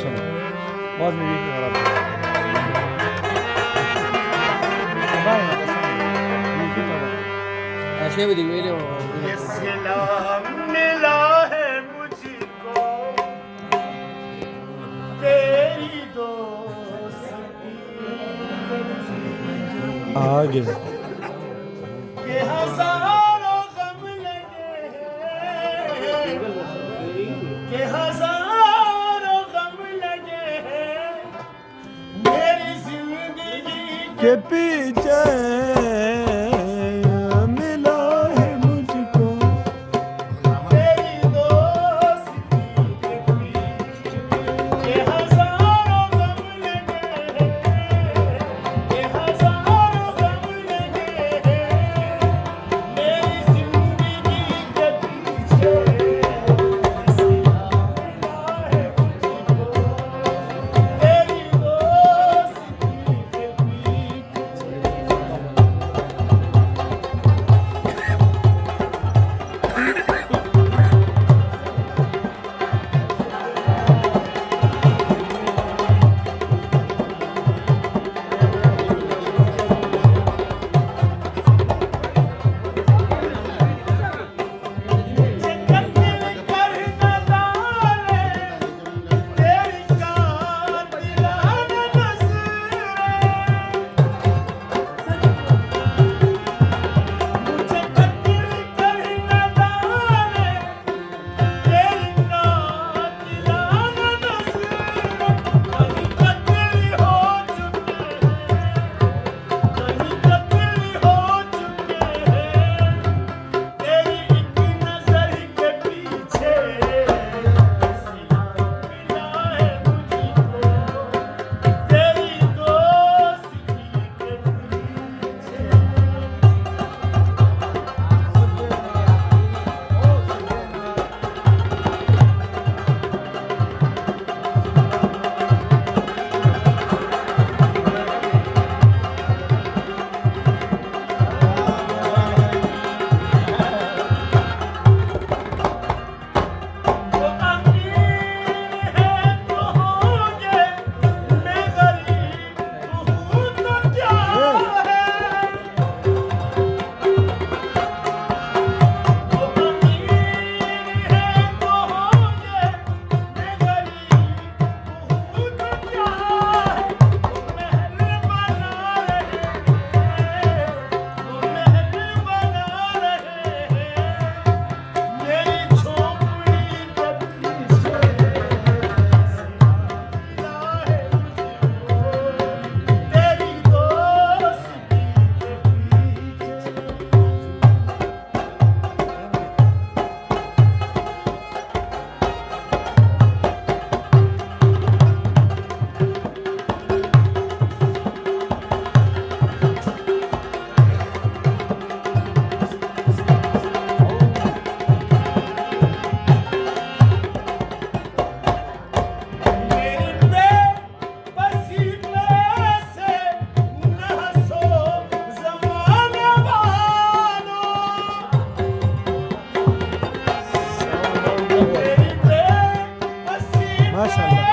माशाल्लाह बहुत मीठी खराब ऐसे भी दिख रहे हो मिला है मुझको तेरी दोस्ती आगे के हजारों गम लगे हैं के हजारों गम लगे हैं मेरी जिंदगी के पीछे मिला है मुझको तेरी दोस्ती के पीछे के हजारों गम लगे हैं के हजारों गम लगे हैं मेरी जिंदगी के पीछे मिला है मुझको तेरी दोस्ती के माशाल्लाह